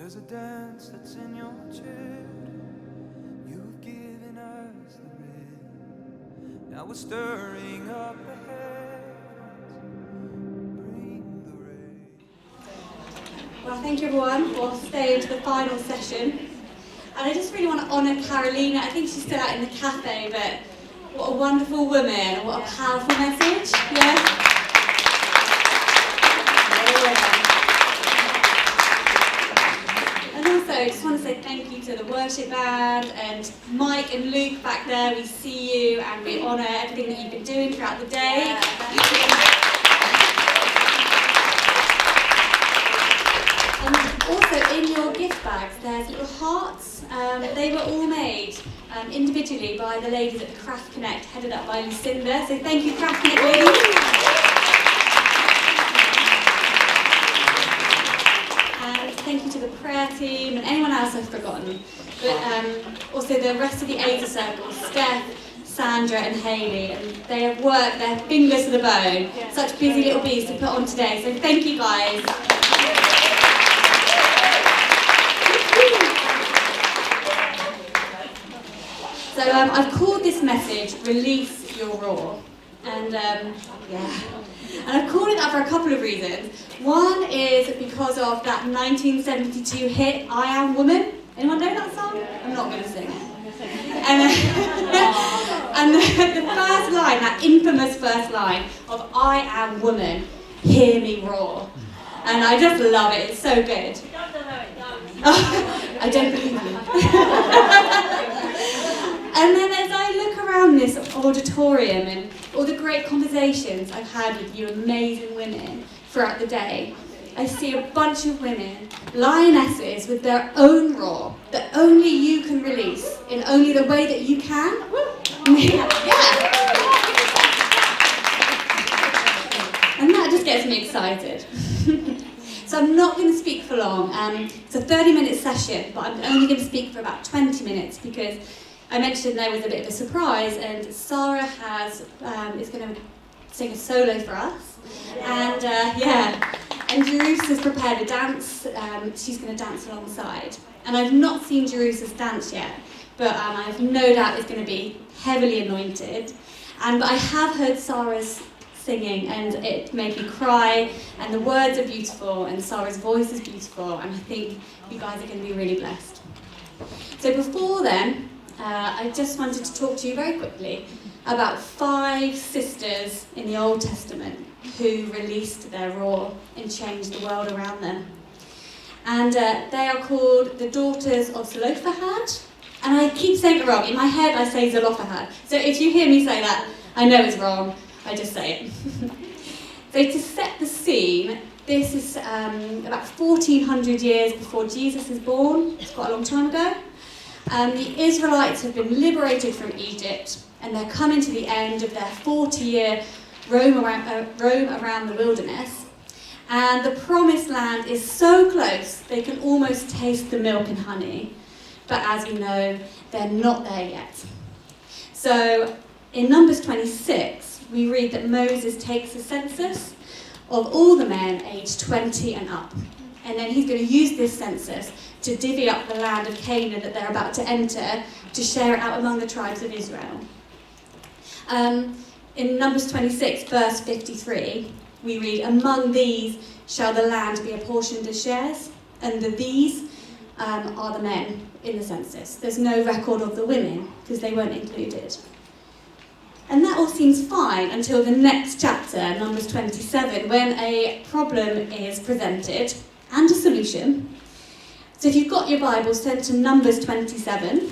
There's a dance that's in your children. You've given us the rhythm. Now we're stirring up the heavens. Bring the rain. Well, thank you everyone for staying to the final session. And I just really want to honour Carolina. I think she's still out in the cafe, but what a wonderful woman and what a powerful message. Yeah. And also, I just want to say thank you to the worship band and Mike and Luke back there. We see you and we honour everything that you've been doing throughout the day. And also in your gift bags, there's little hearts. They were all made individually by the ladies at the Craft Connect, headed up by Lucinda. So thank you, Craft Connect ladies. And thank you to the prayer team and anyone else I've forgotten. But also the rest of the Ezer circle, Steph, Sandra and Hayley, and they have worked their fingers to the bone. Such busy little bees to put on today. So thank you guys. So I've called this message, Release Your Raw. And and I've called it that for a couple of reasons. One is because of that 1972 hit, I Am Woman. Anyone know that song? I'm not going to sing it. And the first line, that infamous first line of I Am Woman, hear me roar. And I just love it, it's so good. I don't believe you. And then as I look around this auditorium and all the great conversations I've had with you amazing women throughout the day, I see a bunch of women, lionesses with their own roar that only you can release in only the way that you can. Yeah. And that just gets me excited. So I'm not going to speak for long. It's a 30-minute session, but I'm only going to speak for about 20 minutes because I mentioned there was a bit of a surprise, and Sarah is going to sing a solo for us. And and Jerus has prepared a dance. She's going to dance alongside. And I've not seen Jerus's dance yet, but I have no doubt it's going to be heavily anointed. But I have heard Sarah's singing, and it made me cry, and the words are beautiful, and Sarah's voice is beautiful, and I think you guys are going to be really blessed. So before then, I just wanted to talk to you very quickly about 5 sisters in the Old Testament who released their roar and changed the world around them. And they are called the daughters of Zelophehad. And I keep saying it wrong. In my head, I say Zelophehad. So if you hear me say that, I know it's wrong. I just say it. So to set the scene, this is about 1400 years before Jesus is born. It's quite a long time ago. The Israelites have been liberated from Egypt, and they're coming to the end of their 40-year roam around the wilderness. And the promised land is so close, they can almost taste the milk and honey. But as we know, they're not there yet. So in Numbers 26, we read that Moses takes a census of all the men aged 20 and up. And then he's going to use this census to divvy up the land of Canaan that they're about to enter, to share it out among the tribes of Israel. In Numbers 26, verse 53, we read, among these shall the land be apportioned as shares, and these are the men in the census. There's no record of the women, because they weren't included. And that all seems fine until the next chapter, Numbers 27, when a problem is presented and a solution. So if you've got your Bibles, turn to Numbers 27.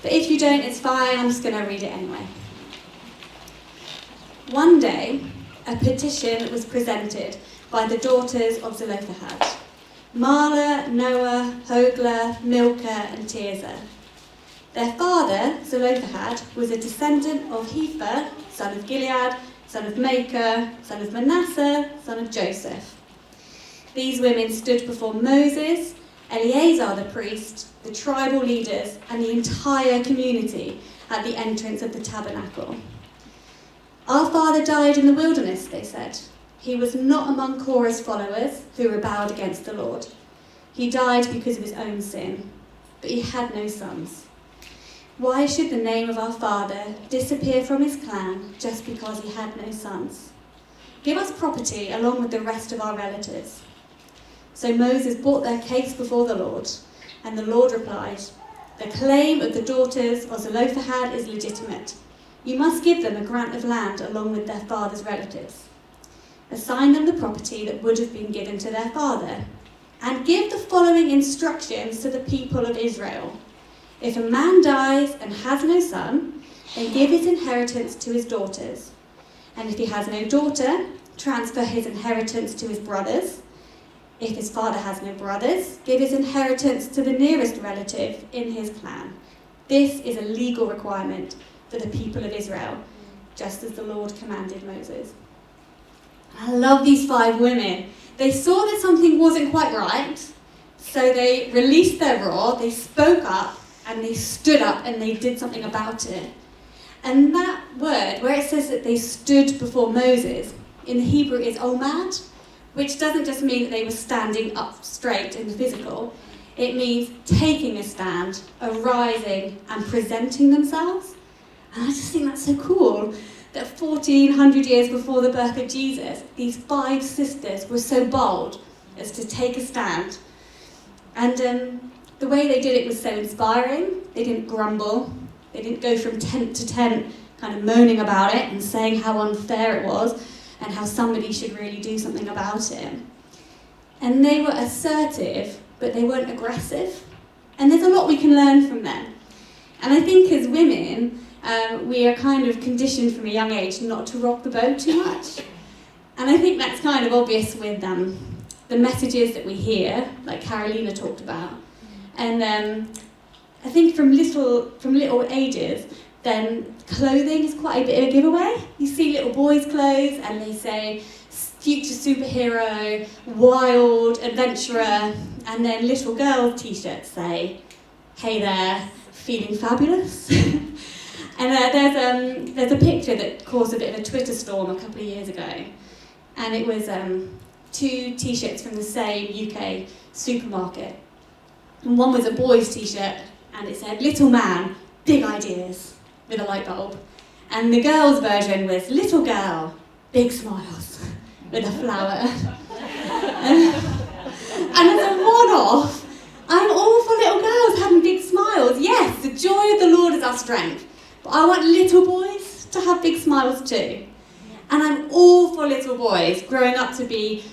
But if you don't, it's fine, I'm just going to read it anyway. One day, a petition was presented by the daughters of Zelophehad, Marlon Noah, Hogla, Milcah, and Tirzah. Their father, Zelophehad, was a descendant of Hepher, son of Gilead, son of Machir, son of Manasseh, son of Joseph. These women stood before Moses, Eleazar the priest, the tribal leaders, and the entire community at the entrance of the tabernacle. Our father died in the wilderness, they said. He was not among Korah's followers who rebelled against the Lord. He died because of his own sin, but he had no sons. Why should the name of our father disappear from his clan just because he had no sons? Give us property along with the rest of our relatives." So Moses brought their case before the Lord, and the Lord replied, "The claim of the daughters of Zelophehad is legitimate. You must give them a grant of land along with their father's relatives. Assign them the property that would have been given to their father, and give the following instructions to the people of Israel. If a man dies and has no son, then give his inheritance to his daughters. And if he has no daughter, transfer his inheritance to his brothers. If his father has no brothers, give his inheritance to the nearest relative in his clan. This is a legal requirement for the people of Israel, just as the Lord commanded Moses." I love these 5 women. They saw that something wasn't quite right, so they released their roar, they spoke up, and they stood up and they did something about it. And that word, where it says that they stood before Moses, in the Hebrew is omad, which doesn't just mean that they were standing up straight in the physical. It means taking a stand, arising and presenting themselves. And I just think that's so cool, that 1400 years before the birth of Jesus, these 5 sisters were so bold as to take a stand. And the way they did it was so inspiring. They didn't grumble. They didn't go from tent to tent kind of moaning about it and saying how unfair it was and how somebody should really do something about it. And they were assertive, but they weren't aggressive. And there's a lot we can learn from them. And I think as women, we are kind of conditioned from a young age not to rock the boat too much. And I think that's kind of obvious with the messages that we hear, like Carolina talked about. And I think from little ages, then clothing is quite a bit of a giveaway. You see little boys' clothes and they say future superhero, wild adventurer, and then little girls' t-shirts say, "Hey there, feeling fabulous?" And there's a picture that caused a bit of a Twitter storm a couple of years ago, and it was 2 t-shirts from the same UK supermarket. And one was a boy's t-shirt, and it said, "Little man, big ideas," with a light bulb. And the girl's version was, "Little girl, big smiles," with a flower. And as a one-off, I'm all for little girls having big smiles. Yes, the joy of the Lord is our strength. But I want little boys to have big smiles too. And I'm all for little boys growing up to be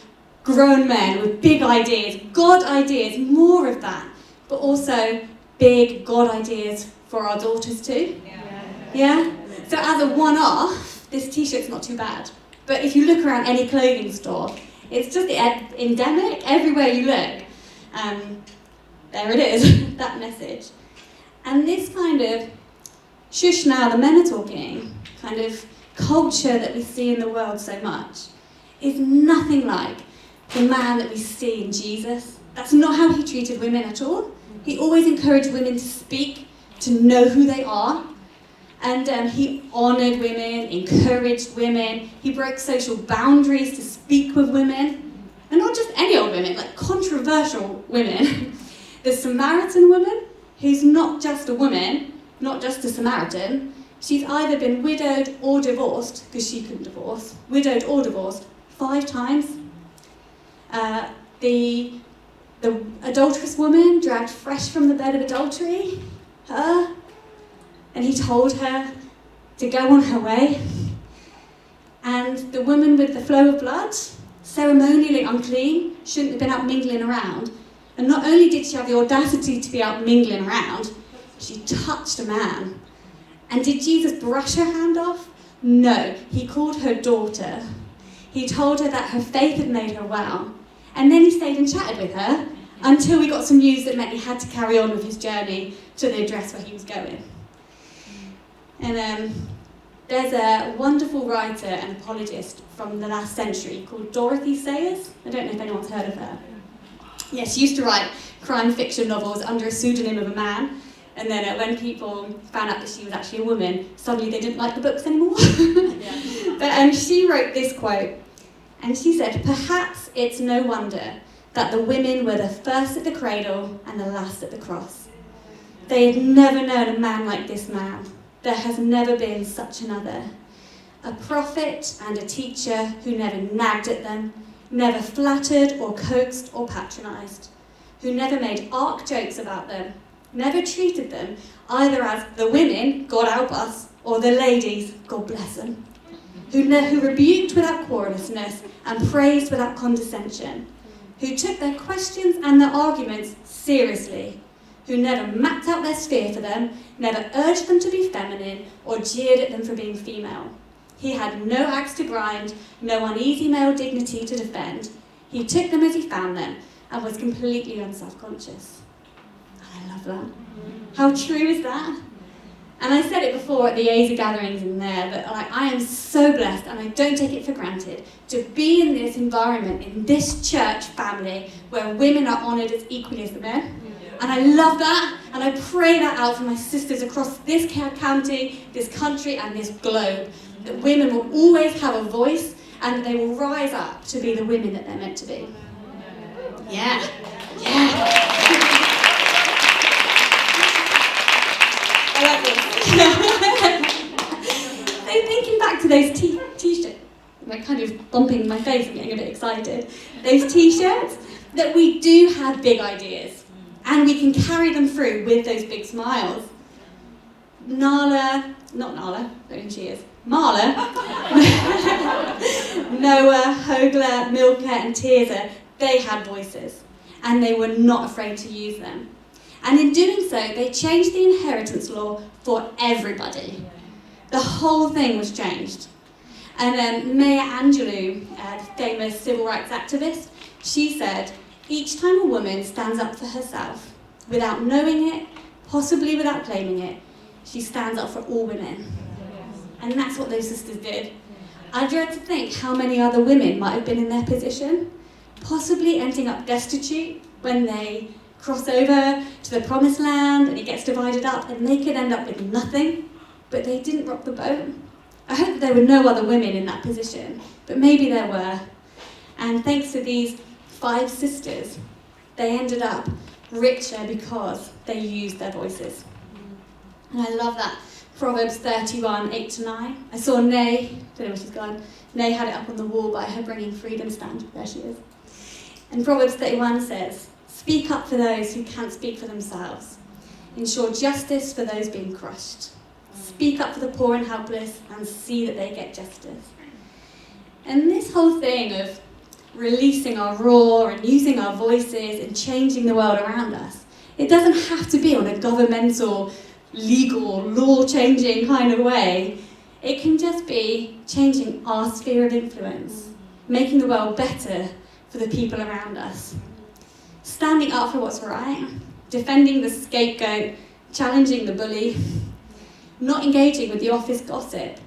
grown men with big ideas, God ideas, more of that. But also big God ideas for our daughters too. Yeah? So as a one-off, this t-shirt's not too bad. But if you look around any clothing store, it's just endemic everywhere you look. There it is, that message. And this kind of shush now, the men are talking, kind of culture that we see in the world so much, is nothing like the man that we see in Jesus. That's not how he treated women at all. He always encouraged women to speak, to know who they are. And he honoured women, encouraged women. He broke social boundaries to speak with women. And not just any old women, like controversial women. The Samaritan woman, who's not just a woman, not just a Samaritan. She's either been widowed or divorced, because she couldn't divorce, widowed or divorced, 5 times. The adulterous woman dragged fresh from the bed of adultery, her, and he told her to go on her way. And the woman with the flow of blood, ceremonially unclean, shouldn't have been out mingling around. And not only did she have the audacity to be out mingling around, she touched a man. And did Jesus brush her hand off? No, he called her daughter. He told her that her faith had made her well. And then he stayed and chatted with her until we got some news that meant he had to carry on with his journey to the address where he was going. And there's a wonderful writer and apologist from the last century called Dorothy Sayers. I don't know if anyone's heard of her. Yeah, she used to write crime fiction novels under a pseudonym of a man. And then when people found out that she was actually a woman, suddenly they didn't like the books anymore. But she wrote this quote, and she said, "Perhaps it's no wonder that the women were the first at the cradle and the last at the cross. They had never known a man like this man. There has never been such another. A prophet and a teacher who never nagged at them, never flattered or coaxed or patronised, who never made ark jokes about them, never treated them either as the women, God help us, or the ladies, God bless them, who rebuked without querulousness and praised without condescension, who took their questions and their arguments seriously, who never mapped out their sphere for them, never urged them to be feminine or jeered at them for being female. He had no axe to grind, no uneasy male dignity to defend. He took them as he found them and was completely unself-conscious. I love that. How true is that? And I said it before at the Ezer gatherings in there, but I am so blessed, and I don't take it for granted, to be in this environment, in this church family, where women are honoured as equally as the men. And I love that, and I pray that out for my sisters across this county, this country, and this globe, that women will always have a voice, and that they will rise up to be the women that they're meant to be. Yeah. I like this. So thinking back to those t-shirts, I'm kind of bumping my face and getting a bit excited. Those t-shirts, that we do have big ideas, and we can carry them through with those big smiles. Marla, Noah, Hogla, Milka and Ezer, they had voices, and they were not afraid to use them. And in doing so, they changed the inheritance law for everybody. The whole thing was changed. And Maya Angelou, the famous civil rights activist, she said, each time a woman stands up for herself, without knowing it, possibly without claiming it, she stands up for all women. And that's what those sisters did. I dread to think how many other women might have been in their position, possibly ending up destitute when they cross over to the promised land and it gets divided up, and they could end up with nothing, but they didn't rock the boat. I hope that there were no other women in that position, but maybe there were. And thanks to these 5 sisters, they ended up richer because they used their voices. And I love that. Proverbs 31, 8-9. I saw Nay, don't know where she's gone. Nay had it up on the wall by her bringing freedom stand. There she is. And Proverbs 31 says, speak up for those who can't speak for themselves. Ensure justice for those being crushed. Speak up for the poor and helpless and see that they get justice. And this whole thing of releasing our roar and using our voices and changing the world around us, it doesn't have to be on a governmental, legal, law-changing kind of way. It can just be changing our sphere of influence, making the world better for the people around us. Standing up for what's right, defending the scapegoat, challenging the bully, not engaging with the office gossip,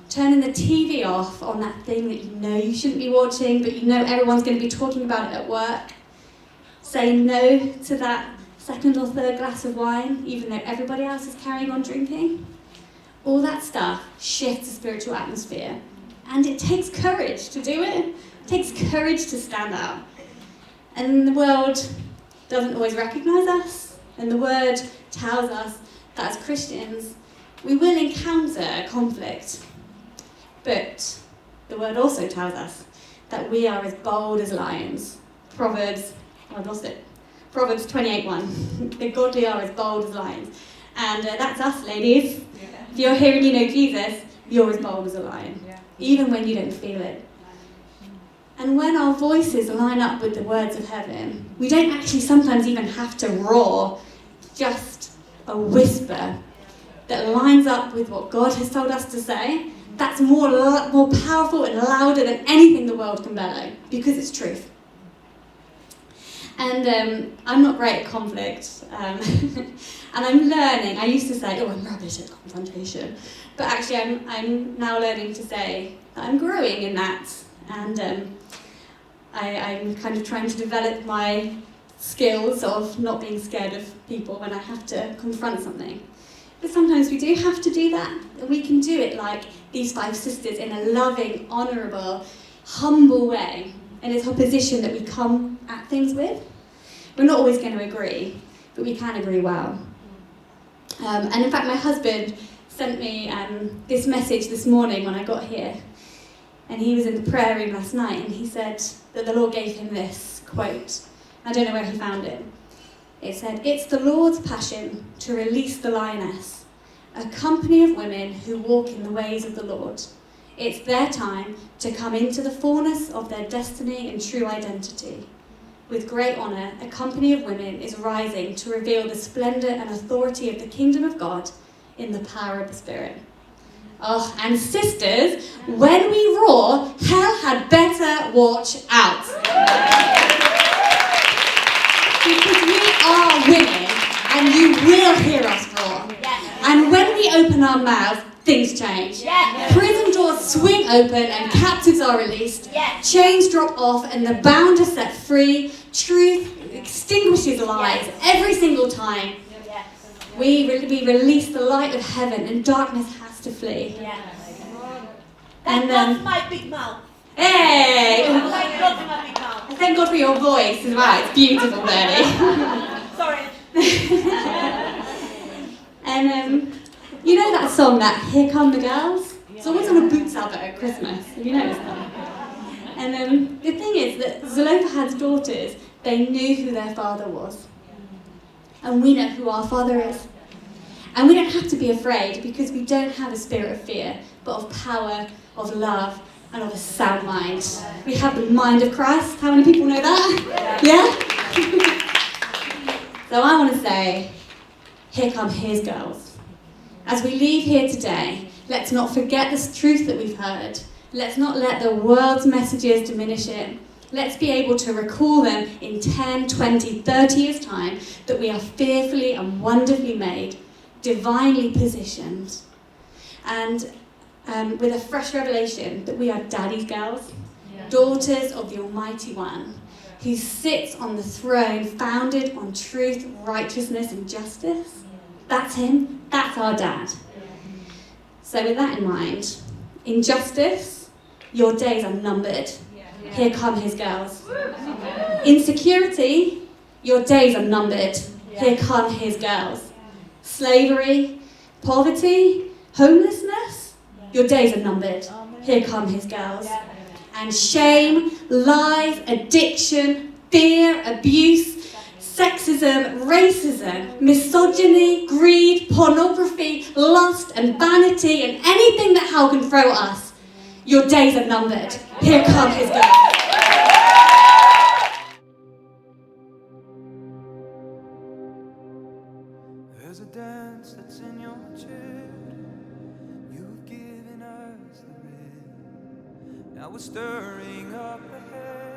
turning the TV off on that thing that you know you shouldn't be watching, but you know everyone's going to be talking about it at work, saying no to that second or third glass of wine, even though everybody else is carrying on drinking. All that stuff shifts the spiritual atmosphere. And it takes courage to do it. It takes courage to stand out. And the world doesn't always recognise us. And the word tells us that as Christians, we will encounter conflict. But the word also tells us that we are as bold as lions. Proverbs 28:1. The godly are as bold as lions. And that's us, ladies. Yeah. If you're here and you know Jesus, you're as bold as a lion, even when you don't feel it. And when our voices line up with the words of heaven, we don't actually sometimes even have to roar, just a whisper that lines up with what God has told us to say. That's more powerful and louder than anything the world can bellow, because it's truth. And I'm not great at conflict, and I'm learning. I used to say, I'm rubbish at confrontation, but actually I'm now learning to say that I'm growing in that, and I'm kind of trying to develop my skills of not being scared of people when I have to confront something. But sometimes we do have to do that, and we can do it like these 5 sisters in a loving, honourable, humble way. and it's opposition that we come at things with. We're not always going to agree, but we can agree well. And in fact, my husband sent me this message this morning when I got here. And he was in the prayer room last night, and he said that the Lord gave him this quote. I don't know where he found it. It said, "It's the Lord's passion to release the lioness, a company of women who walk in the ways of the Lord. It's their time to come into the fullness of their destiny and true identity. With great honour, a company of women is rising to reveal the splendour and authority of the kingdom of God in the power of the Spirit." Oh, and sisters, when we roar, hell had better watch out. Because we are women, and you will hear us roar. And when we open our mouths, things change. Prison doors swing open and captives are released. Chains drop off and the bound are set free. Truth extinguishes lies every single time. We release the light of heaven and darkness has to flee. That's my big mouth. Hey! Thank God for my big mouth. Thank God for your voice as well. It's beautiful, Bernie. Sorry. And you know that song, that "Here Come the Girls"? It's always on a Boots advert at Christmas. Have you noticed that? And the thing is that Zelophehad's daughters, they knew who their father was. And we know who our father is. And we don't have to be afraid because we don't have a spirit of fear, but of power, of love, and of a sound mind. We have the mind of Christ. How many people know that? Yeah? So I want to say, here come his girls. As we leave here today, let's not forget this truth that we've heard. Let's not let the world's messages diminish it. Let's be able to recall them in 10, 20, 30 years' time, that we are fearfully and wonderfully made, divinely positioned, and with a fresh revelation that we are Daddy's girls, daughters of the Almighty One, who sits on the throne founded on truth, righteousness, and justice. That's him. That's our dad. So with that in mind, in justice, your days are numbered. Here come his girls. In security, your days are numbered. Here come his girls. Slavery, poverty, homelessness, your days are numbered. Here come his girls. And shame, lies, addiction, fear, abuse, sexism, racism, misogyny, greed, pornography, lust and vanity and anything that hell can throw at us, your days are numbered. Here come his girls. There's a dance that's in your children. You've given us the rhythm. Now we're stirring up ahead.